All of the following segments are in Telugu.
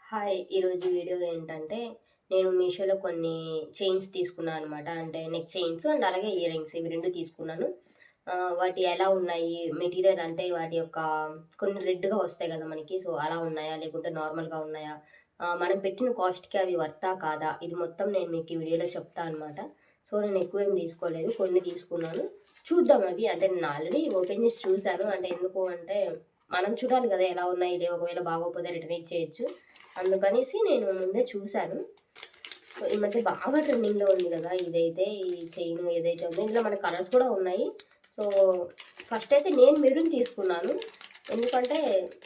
హాయ్! ఈరోజు వీడియో ఏంటంటే, నేను మీషోలో కొన్ని చైన్స్ తీసుకున్నాను అనమాట. అంటే నెక్ చైన్స్ అండ్ అలాగే ఇయర్ రింగ్స్ ఇవి 2 తీసుకున్నాను. వాటి ఎలా ఉన్నాయి? మెటీరియల్ అంటే వాటి యొక్క కొన్ని రెడ్‌గా వస్తాయి కదా మనకి. సో, అలా ఉన్నాయా? లేకుంటే నార్మల్‌గా ఉన్నాయా? మనం పెట్టిన కాస్ట్‌కి అవి వర్తా కాదా? ఇది మొత్తం నేను మీకు ఈ వీడియోలో చెప్తా అనమాట. సో, నేను ఎక్కువేం తీసుకోలేదు. కొన్ని తీసుకున్నాను. చూద్దాం అవి. అంటే నేను ఆల్రెడీ ఓపెన్ చేసి చూసాను. అంటే ఎందుకు అంటే, మనం చూడాలి కదా! ఎలా ఉన్నాయి? ఒకవేళ బాగోకపోతే రిటర్న్ ఇచ్చేయొచ్చు. అందుకనేసి నేను ముందే చూసాను. సో, ఈ మధ్య బాగా ట్రెండింగ్‌లో ఉంది గదా! ఇదైతే ఈ చైన్ ఏదైతే ఉందో ఇందులో మనకి కలర్స్ కూడా ఉన్నాయి. సో, ఫస్ట్ అయితే నేను మెరూన్ తీసుకున్నాను. ఎందుకంటే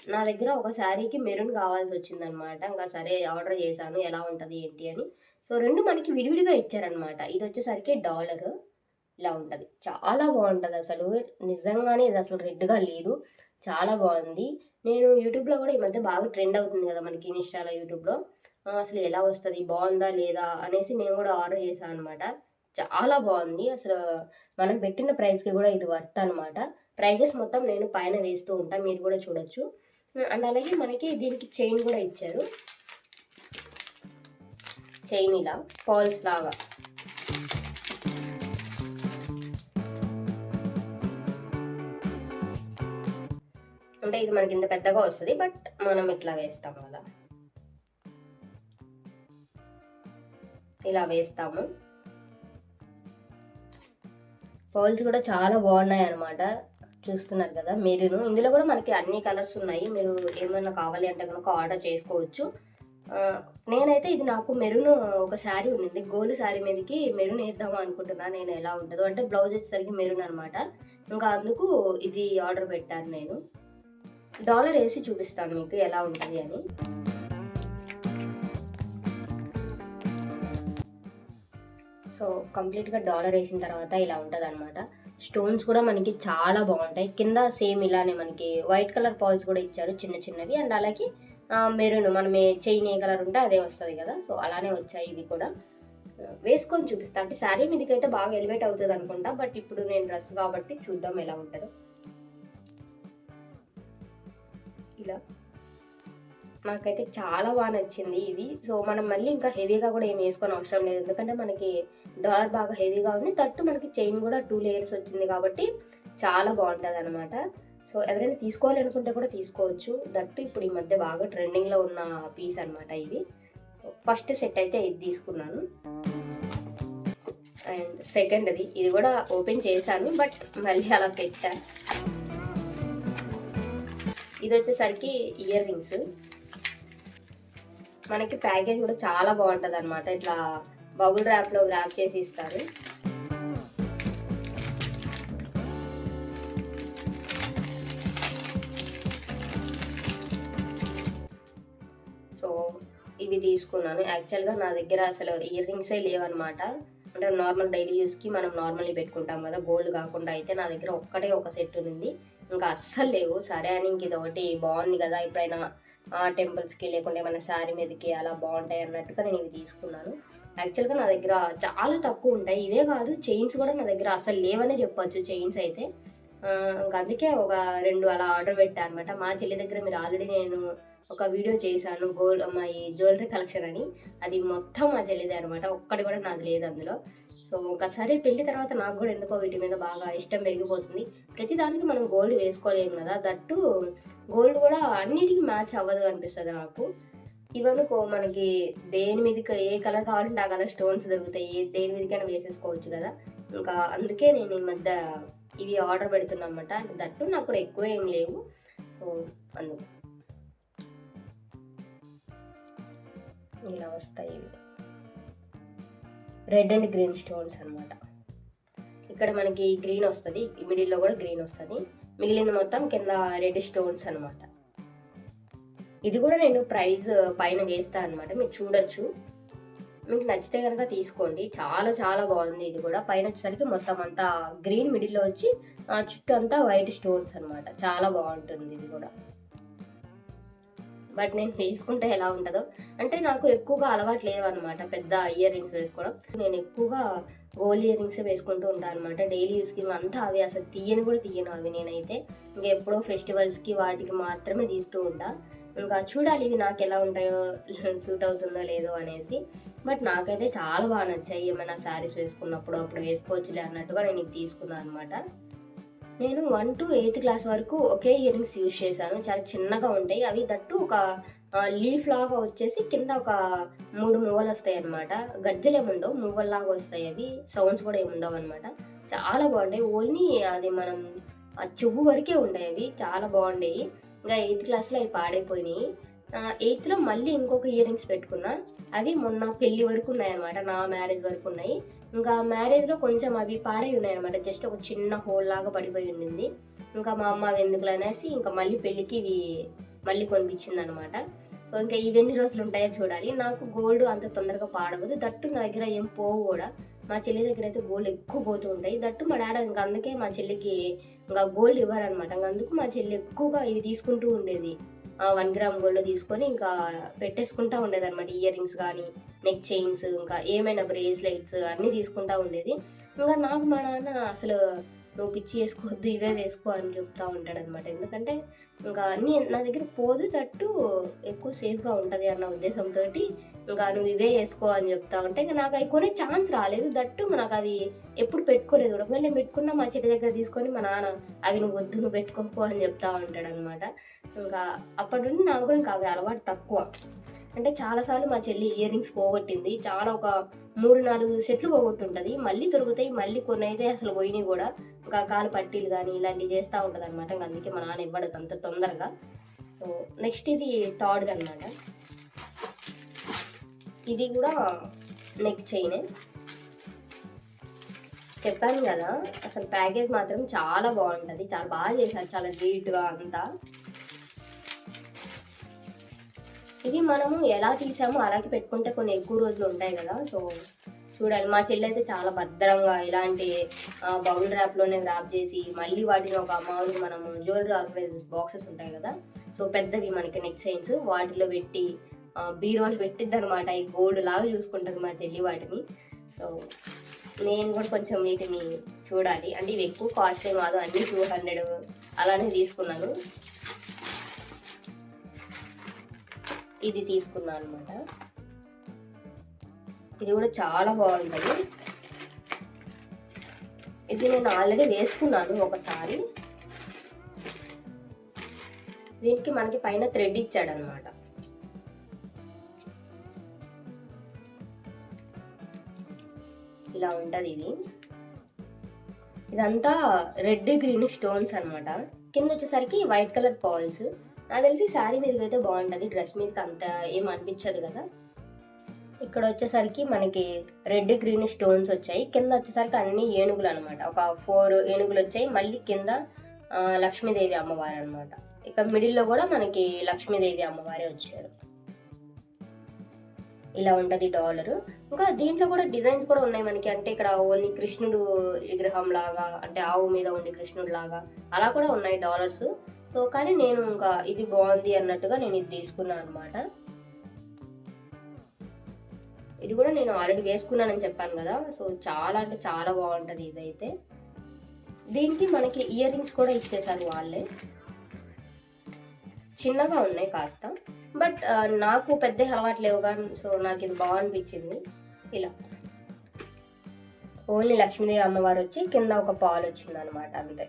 నా దగ్గర ఒక శారీకి మెరూన్ కావాల్సొచ్చిందనమాట. ఇంకా సరే ఆర్డర్ చేశాను. ఎలా ఉంటది ఏంటి అని. సో, 2 మనకి విడివిడిగా ఇచ్చారనమాట. ఇదొచ్చేసరికి డాలరు ఇలా ఉంటది. చాలా బావుంటదసలు. నిజంగానే ఇదసలు రెడ్‌గా లేదు. చాలా బావుంది. నేను యూట్యూబ్‌లో గూడా ఈ మధ్య బాగా ట్రెండ్ అవుతుంది గదా! మనకి ఇన్‌స్టాలో, యూట్యూబ్‌లో. అసలు ఎలా వస్తది? బావుందా? లేదా? అనేసి నేను గూడా ఆర్డర్ చేశా అనమాట. చాలా బావుంది. అసలు మనం పెట్టిన ప్రైస్‌కి గూడా ఇది వర్త్ అనమాట. ప్రైజెస్ మొత్తం నేను పైన వేస్తూ ఉంటా. మీరు గూడా చూడొచ్చు. అండ్ అలాగే మనకి దీనికి చైన్ గూడా ఇచ్చారు. చైన్ ఇలా పర్ల్స్ లాగా. అంటే ఇది మనకి ఇంత పెద్దగా వస్తది. బట్ మనం ఇట్లా వేస్తాం గదా! ఇలా వేస్తాము. పర్ల్స్ కూడా చాలా బాగున్నాయన్నమాట. చూస్తున్నారు కదా! మెరూను. ఇందులో కూడా మనకి అన్ని కలర్స్ ఉన్నాయి. మీరు ఏమైనా కావాలి అంటే గనుక ఆర్డర్ చేసుకోవచ్చు. నేనైతే ఇది నాకు మెరూను ఒక శారీ ఉండింది. గోల్డ్ శారీ మీదకి మెరూన్ ఏద్దామా అనుకుంటున్నా. నేను ఎలా ఉంటదో. అంటే బ్లౌజ్ వచ్చేసరికి మెరూన్ అనమాట. ఇంకా అందుకు ఇది ఆర్డర్ పెట్టాను నేను. డాలర్ ఏసి చూపిస్తాను మీకు ఎలా ఉంటది అని. సో, కంప్లీట్‌గా డాలరేసిన తర్వాత ఇలా ఉంటదనమాట. స్టోన్స్ కూడా మనకి చాలా బావుంటాయి. కింద సేమ్ ఇలానే మనకి వైట్ కలర్ పర్ల్స్ కూడా ఇచ్చారు చిన్న చిన్నవి. అండ్ అలాగే మెరూన్ మనం చైన్ ఏ కలర్ ఉంటే అదే వస్తది కదా! సో, అలానే వచ్చాయి ఇవి కూడా. వేసుకొని చూపిస్తా. అంటే శారీ మీదకైతే బాగా ఎలివేట్ అవుతదనుకుంటా. బట్ ఇప్పుడు నేను డ్రెస్ కాబట్టి చూద్దాం ఎలా ఉంటదో. ఇలా. నాకైతే చాలా నచ్చింది ఇది. సో, మనం మళ్ళీ ఇంకా హెవీగా కూడా ఏమి ఏసుకోనవసరం లేదు. ఎందుకంటే మనకి డాలర్ బాగా హెవీగా ఉంది. దట్టు మనకి చైన్ కూడా 2 లేయర్స్ వచ్చింది కాబట్టి చాలా బావుంటదనమాట. సో, ఎవరైనా తీసుకోవాలనుకుంటే కూడా తీసుకోవచ్చు. దట్టు ఇప్పుడు ఈ మధ్య బాగా ట్రెండింగ్‌లో ఉన్న పీస్ అనమాట ఇది. సో, ఫస్ట్ సెట్ అయితే ఇది తీసుకున్నాను. అండ్ సెకండ్‌ది ఇది కూడా ఓపెన్ చేశాను. బట్ మళ్ళీ అలా పెట్టా. ఇదొచ్చేసరికి ఇయర్ రింగ్స్. మనకి ప్యాకేజ్ కూడా చాలా బావుంటదనమాట. ఇట్లా బబుల్ ర్యాప్‌లో ర్యాప్ చేసి ఇస్తారు. సో, ఇవి తీసుకున్నాను. యాక్చువల్‌గా నా దగ్గర అసలు ఇయర్ రింగ్సే లేవనమాట. అంటే నార్మల్ డైలీ యూజ్‌కి మనం నార్మల్‌వి పెట్టుకుంటాం కదా! గోల్డ్ కాకుండా అయితే నా దగ్గర ఒక్కటే ఒక సెట్ ఉన్నింది. ఇంకా అస్సలు లేవు. సరే అని ఇంక ఇదొకటి బావుంది కదా! ఎప్పుడైనా టెంపుల్స్‌కి లేకుంటే మన శారీ మీదకి అలా బావుంటాయి అన్నట్టుగా నేను ఇవి తీసుకున్నాను. యాక్చువల్‌గా నా దగ్గర చాలా తక్కువుంటాయి. ఇవే కాదు చైన్స్ కూడా నా దగ్గర అసలు లేవనే చెప్పొచ్చు చైన్స్ అయితే. ఇంక అందుకే ఒక 2 అలా ఆర్డర్ పెట్టా అనమాట. మా చెల్లి దగ్గర మీరు ఆల్రెడీ నేను ఒక వీడియో చేశాను. మా ఈ జ్యువెలరీ కలెక్షన్ అని. అది మొత్తం మా చెల్లిదే అనమాట. ఒక్కటి కూడా నాది లేదు అందులో. సో, ఒకసారి పెళ్లి తర్వాత నాకు గూడా ఎందుకో వీటి మీద బాగా ఇష్టం పెరిగిపోతుంది. ప్రతి దానికి మనం గోల్డ్ వేసుకోలేము గదా! దట్టు గోల్డ్ గూడా అన్నిటికి మ్యాచ్ అవ్వదు అనిపిస్తది నాకు. ఇవనుకో మనకి దేని మీదకి ఏ కలర్ కావాలంటే ఆ కలర్ స్టోన్స్ దొరుకుతాయి. దేని మీదకైనా వేసేసుకోవచ్చు గదా! ఇంకా అందుకే నేను ఈ మధ్య ఇవి ఆర్డర్ పెడుతున్నా అనమాట. దట్టు నాకు కూడా ఎక్కువ ఏం లేవు. సో, అందుకు. ఇలా వస్తాయి ఇవి. రెడ్ అండ్ గ్రీన్ స్టోన్స్ అనమాట. ఇక్కడ మనకి గ్రీన్ వస్తది. మిడిల్‌లో కూడా గ్రీన్ వస్తది. మిగిలింది మొత్తం కింద రెడ్ స్టోన్స్ అనమాట. ఇది కూడా నేను ప్రైస్ పైన వేస్తా అనమాట. మీరు చూడొచ్చు. మీకు నచ్చితే గనక తీసుకోండి. చాలా చాలా బాగుంది ఇది కూడా. పైన వచ్చేసరికి మొత్తం అంతా గ్రీన్ మిడిల్‌లో వచ్చి చుట్టూ అంతా వైట్ స్టోన్స్ అనమాట. చాలా బాగుంటుంది ఇది కూడా. బట్ నేను వేసుకుంటే ఎలా ఉంటదో అంటే నాకు ఎక్కువగా అలవాటు లేవనమాట పెద్ద ఇయర్ రింగ్స్ వేసుకోవడం. నేను ఎక్కువగా గోల్డ్ ఇయర్ రింగ్సే వేసుకుంటూ ఉంటాను అనమాట. డైలీ యూస్‌కి అంతా అవే అసలు తీయను కూడా తీయను అవి నేనైతే. ఇంకా ఎప్పుడో ఫెస్టివల్స్‌కి వాటికి మాత్రమే తీస్తూ ఉంటా. ఇంకా చూడాలి ఇవి నాకు ఎలా ఉంటాయో సూట్ అవుతుందో లేదో అనేసి. బట్ నాకైతే చాలా బాగా నచ్చాయి. ఏమైనా శారీస్ వేసుకున్నప్పుడు అప్పుడు వేసుకోవచ్చులే అన్నట్టుగా నేను ఇది తీసుకున్నాను అనమాట. నేను 1-8 క్లాస్ వరకు ఒకే ఇయర్ రింగ్స్ యూజ్ చేశాను. చాలా చిన్నగా ఉంటాయి. అవి దట్టు ఒక లీఫ్ లాగా వచ్చేసి కింద ఒక 3 మువ్వలు వస్తాయన్నమాట. గజ్జలేముండవు, మువ్వల్లాగా వస్తాయి అవి. సౌండ్స్ కూడా ఏముండవు అనమాట. చాలా బాగుంటాయి. ఓన్లీ అది మనం ఆ చెవు వరకే ఉంటాయి అవి. చాలా బాగుండేవి. ఇంకా 8th క్లాస్లో అవి పాడైపోయినాయి. 8థ్లో మళ్ళీ ఇంకొక ఇయర్ రింగ్స్ పెట్టుకున్నా. అవి మొన్న పెళ్లి వరకు ఉన్నాయన్నమాట. నా మ్యారేజ్ వరకు ఉన్నాయి. ఇంకా మ్యారేజ్లో కొంచెం అవి పాడై ఉన్నాయన్నమాట. జస్ట్ ఒక చిన్న హోల్ లాగా పడిపోయి ఉండింది. ఇంకా మా అమ్మ అవి ఎందుకులు అనేసి ఇంకా మళ్ళీ పెళ్ళికి ఇవి మళ్ళీ కొనిపించింది అనమాట. సో ఇంకా ఇవి ఎన్ని రోజులు ఉంటాయో చూడాలి. నాకు గోల్డ్ అంత తొందరగా పాడవదు. దట్టు నా దగ్గర ఏం పోవు కూడా. మా చెల్లి దగ్గర అయితే గోల్డ్ ఎక్కువ పోతూ ఉంటాయి. దట్టు మా డాడీ ఇంకా అందుకే మా చెల్లికి ఇంకా గోల్డ్ ఇవ్వరనమాట. ఇంకా అందుకు మా చెల్లి ఎక్కువగా ఇవి తీసుకుంటూ ఉండేది. 1 గ్రామ్ గోల్డ్ తీసుకొని ఇంకా పెట్టేసుకుంటా ఉండేది అనమాట. ఇయర్ రింగ్స్ కానీ, నెక్ చైన్స్, ఇంకా ఏమైనా బ్రేస్లెట్స్ అన్నీ తీసుకుంటా ఉండేది. ఇంకా నాకు మా నాన్న అసలు నువ్వు పిచ్చి వేసుకోవద్దు, ఇవే వేసుకో అని చెప్తా ఉంటాడు అనమాట. ఎందుకంటే ఇంకా అన్నీ నా దగ్గర పోదు, తట్టు ఎక్కువ సేఫ్గా ఉంటుంది అన్న ఉద్దేశంతో ఇంకా నువ్వు ఇవే వేసుకో అని చెప్తా ఉంటే ఇంకా నాకు అవి కొనే ఛాన్స్ రాలేదు. దట్టు నాకు అవి ఎప్పుడు పెట్టుకోలేదు కూడా. ఒకవేళ నేను పెట్టుకున్నా మా చెట్టు దగ్గర తీసుకొని మా నాన్న అవి నువ్వు వద్దు, నువ్వు పెట్టుకోపో అని చెప్తా ఉంటాడు అనమాట. ఇంకా అప్పటి నుండి నాకు కూడా ఇంకా అవి అలవాటు తక్కువ. అంటే చాలాసార్లు మా చెల్లి ఇయర్ రింగ్స్ పోగొట్టింది. చాలా ఒక 3-4 సెట్లు పోగొట్టుంటుంది. మళ్ళీ దొరుకుతాయి. మళ్ళీ కొన్ని అయితే అసలు పోయినాయి కూడా. ఇంకా కాలు పట్టీలు కానీ ఇలాంటివి చేస్తూ ఉంటుంది అనమాట. ఇంకా అందుకే మా నాన్న ఇవ్వడు అంత తొందరగా. సో నెక్స్ట్ ఇది థర్డ్ అనమాట. ఇది కూడా నెక్ చైనే. చెప్పాను కదా, అసలు ప్యాకేజ్ మాత్రం చాలా బాగుంటుంది. చాలా బాగా చేశారు, చాలా నీట్గా అంతా. ఇవి మనము ఎలా తీసామో అలాగే పెట్టుకుంటే కొన్ని ఎక్కువ రోజులు ఉంటాయి కదా. సో చూడండి, మా చెల్లి అయితే చాలా భద్రంగా ఇలాంటి బౌల్ ర్యాప్లోనే ర్యాప్ చేసి మళ్ళీ వాటిని ఒక మామూలుగా మనము జ్యువెలరీ ఆర్గనైజర్స్ బాక్సెస్ ఉంటాయి కదా, సో పెద్దవి మనకి నెక్ చైన్స్ వాటిలో పెట్టి బీరోలు పెట్టిద్ది అనమాట. ఈ గోల్డ్ లాగా చూసుకుంటుంది మా చెల్లి వాటిని. సో నేను కూడా కొంచెం వీటిని చూడాలి. అంటే ఇవి ఎక్కువ కాస్ట్లీ కాదు, అన్నీ 200 అలానే తీసుకున్నాను. ఇది తీసుకున్నాను అనమాట. ఇది కూడా చాలా బాగుంటుంది. ఇది నేను ఆల్రెడీ వేసుకున్నాను ఒకసారి. దీనికి మనకి పైన థ్రెడ్ ఇచ్చాడు అనమాట. ఇలా ఉంటుంది ఇది. ఇదంతా రెడ్ గ్రీన్ స్టోన్స్ అనమాట. కింద వచ్చేసరికి వైట్ కలర్ పర్ల్స్. నాకు తెలిసి శారీ మీదకి అయితే బాగుంటుంది, డ్రెస్ మీదకి అంత ఏం అనిపించదు కదా. ఇక్కడ వచ్చేసరికి మనకి రెడ్ గ్రీన్ స్టోన్స్ వచ్చాయి. కింద వచ్చేసరికి అన్ని ఏనుగులు అనమాట. ఒక 4 ఏనుగులు వచ్చాయి. మళ్ళీ కింద లక్ష్మీదేవి అమ్మవారు అనమాట. ఇక మిడిల్లో కూడా మనకి లక్ష్మీదేవి అమ్మవారే వచ్చారు. ఇలా ఉంటుంది డాలర్. ఇంకా దీంట్లో కూడా డిజైన్స్ కూడా ఉన్నాయి మనకి. అంటే ఇక్కడ ఓన్లీ కృష్ణుడు విగ్రహం లాగా, అంటే ఆవు మీద ఉండే కృష్ణుడు లాగా అలా కూడా ఉన్నాయి డాలర్స్. సో కానీ నేను ఇంకా ఇది బాగుంది అన్నట్టుగా నేను ఇది తీసుకున్నాను అనమాట. ఇది కూడా నేను ఆల్రెడీ వేసుకున్నానని చెప్పాను కదా. సో చాలా అంటే చాలా బాగుంటుంది ఇదైతే. దీనికి మనకి ఇయర్ రింగ్స్ కూడా ఇచ్చేసారు వాళ్ళే. చిన్నగా ఉన్నాయి కాస్త, బట్ నాకు పెద్ద అలవాటు లేవు కానీ సో నాకు ఇది బాగా అనిపించింది. ఇలా ఓన్లీ లక్ష్మీదేవి అమ్మవారు వచ్చి కింద ఒక పాలు వచ్చింది అనమాట, అంతే.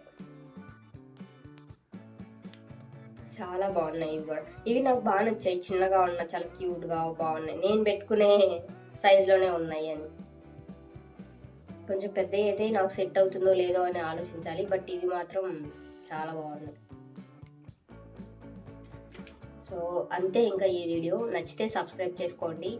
చాలా బాగున్నాయి ఇవి కూడా. ఇవి నాకు బాగా నచ్చాయి. చిన్నగా ఉన్న చాలా క్యూట్గా బాగున్నాయి. నేను పెట్టుకునే సైజులోనే ఉన్నాయి అని. కొంచెం పెద్ద అయితే నాకు సెట్ అవుతుందో లేదో అని ఆలోచించాలి. బట్ ఇవి మాత్రం చాలా బాగున్నాయి. సో అంతే. ఇంకా ఈ వీడియో నచ్చితే సబ్స్క్రైబ్ చేసుకోండి.